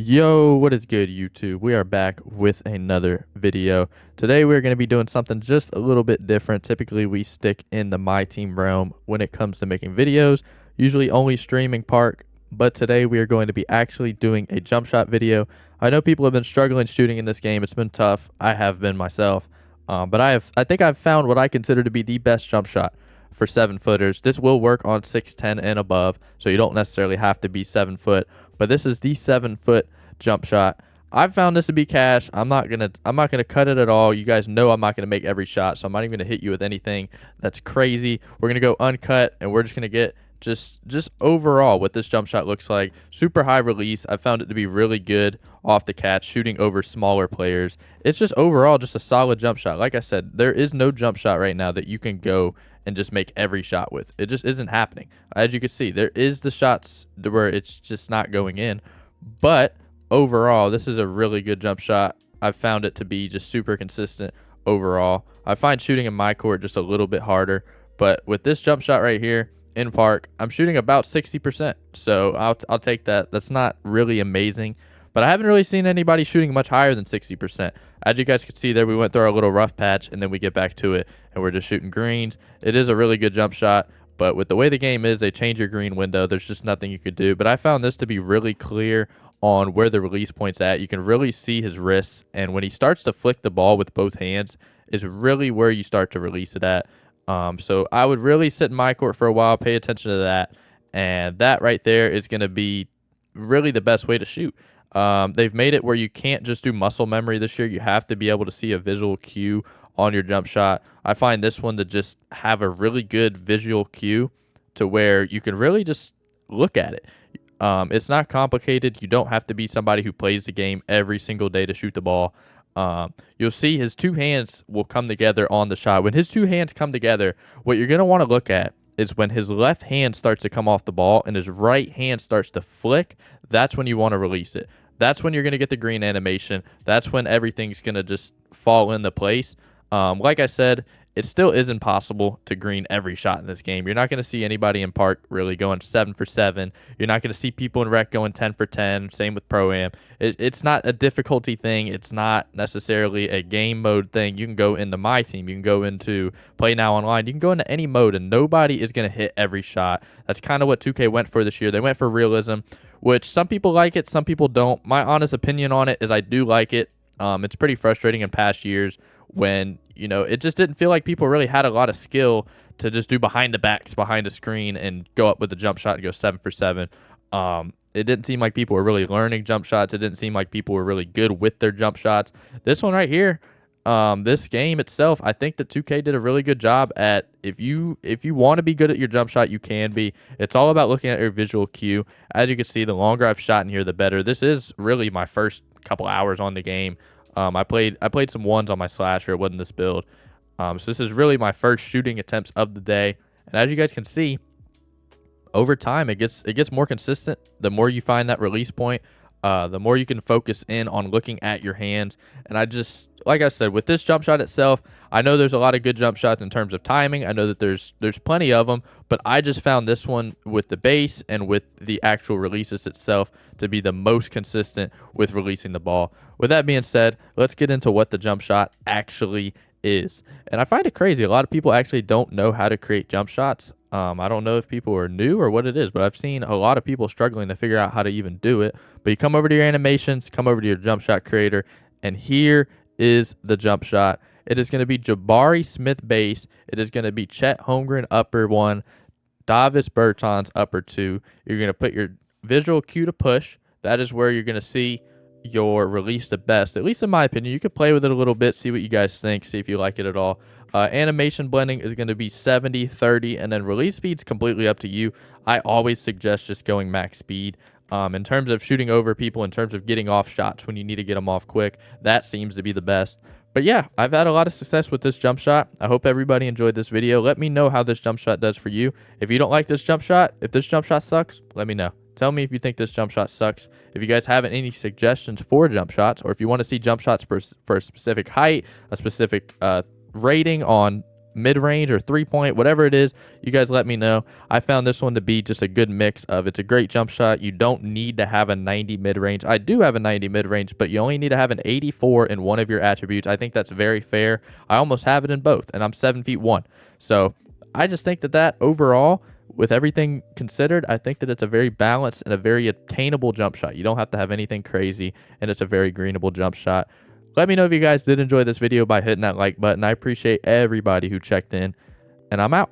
Yo, what is good, YouTube? We are back with another video. Today, we're going to be doing something just a little bit different. Typically, we stick in the My Team realm when it comes to making videos, usually only streaming park. But today, we are going to be actually doing a jump shot video. I know people have been struggling shooting in this game. It's been tough. I have been myself. But I think I've found what I consider to be the best jump shot for 7-footers. This will work on 6'10" and above, so you don't necessarily have to be 7 foot. But this is the 7-foot jump shot. I've found this to be cash. I'm not gonna cut it at all. You guys know I'm not gonna make every shot, so I'm not even gonna hit you with anything that's crazy. We're gonna go uncut, and we're just gonna get just overall what this jump shot looks like. Super high release. I found it to be really good off the catch, shooting over smaller players. It's just overall just a solid jump shot. Like I said, there is no jump shot right now that you can go and just make every shot with. It just isn't happening. As you can see, there is the shots where it's just not going in, but overall, this is a really good jump shot. I've found it to be just super consistent overall. I find shooting in my court just a little bit harder, but with this jump shot right here in park, I'm shooting about 60%, so I'll take that. That's not really amazing, but I haven't really seen anybody shooting much higher than 60%. As you guys can see there, we went through our little rough patch, and then we get back to it, and we're just shooting greens. It is a really good jump shot, but with the way the game is, they change your green window. There's just nothing you could do, but I found this to be really clear on where the release point's at. You can really see his wrists, and when he starts to flick the ball with both hands is really where you start to release it at. So I would really sit in my court for a while, pay attention to that, and that right there is going to be really the best way to shoot. They've made it where you can't just do muscle memory this year. You have to be able to see a visual cue on your jump shot. I find this one to just have a really good visual cue to where you can really just look at it. It's not complicated. You don't have to be somebody who plays the game every single day to shoot the ball. You'll see his two hands will come together on the shot. When his two hands come together, what you're going to want to look at is when his left hand starts to come off the ball and his right hand starts to flick. That's when you want to release it. That's when you're going to get the green animation. That's when everything's going to just fall into place. Like I said, it still isn't possible to green every shot in this game. You're not going to see anybody in park really going 7 for 7. You're not going to see people in rec going 10 for 10. Same with pro-am. It's not a difficulty thing. It's not necessarily a game mode thing. You can go into My Team. You can go into Play Now Online. You can go into any mode, and nobody is going to hit every shot. That's kind of what 2K went for this year. They went for realism, which some people like it, some people don't. My honest opinion on it is I do like it. It's pretty frustrating in past years when, it just didn't feel like people really had a lot of skill to just do behind the backs, behind the screen, and go up with a jump shot and go 7 for 7. It didn't seem like people were really learning jump shots. It didn't seem like people were really good with their jump shots. This one right here, this game itself, I think that 2K did a really good job at, if you want to be good at your jump shot, you can be. It's all about looking at your visual cue. As you can see, the longer I've shot in here, the better. This is really my first couple hours on the game. I played some ones on my slasher. It wasn't this build. So this is really my first shooting attempts of the day. And as you guys can see, over time it gets more consistent. The more you find that release point, the more you can focus in on looking at your hands. And like I said, with this jump shot itself, I know there's a lot of good jump shots in terms of timing. I know that there's plenty of them, but I just found this one with the base and with the actual releases itself to be the most consistent with releasing the ball. With that being said, let's get into what the jump shot actually is. And I find it crazy. A lot of people actually don't know how to create jump shots. I don't know if people are new or what it is, but I've seen a lot of people struggling to figure out how to even do it. But you come over to your animations, come over to your jump shot creator, and here is the jump shot. It is going to be Jabari Smith base. It is going to be Chet Holmgren upper 1, Davis Bertans upper 2. You're going to put your visual cue to push. That is where you're going to see your release the best, at least in my opinion. You could play with it a little bit, see what you guys think, see if you like it at all. Animation blending is going to be 70, 30, and then release speed's completely up to you. I always suggest just going max speed. In terms of shooting over people, in terms of getting off shots when you need to get them off quick, that seems to be the best. But yeah, I've had a lot of success with this jump shot. I hope everybody enjoyed this video. Let me know how this jump shot does for you. If you don't like this jump shot, if this jump shot sucks, let me know. Tell me if you think this jump shot sucks. If you guys have any suggestions for jump shots, or if you want to see jump shots for a specific height, a specific rating on mid-range or 3-point, whatever it is, you guys let me know. I found this one to be just a good mix of, it's a great jump shot. You don't need to have a 90 mid-range. I do have a 90 mid-range, but you only need to have an 84 in one of your attributes. I think that's very fair. I almost have it in both, and I'm 7'1". So I just think that overall, with everything considered, I think that it's a very balanced and a very attainable jump shot. You don't have to have anything crazy, and it's a very greenable jump shot. Let me know if you guys did enjoy this video by hitting that like button. I appreciate everybody who checked in, and I'm out.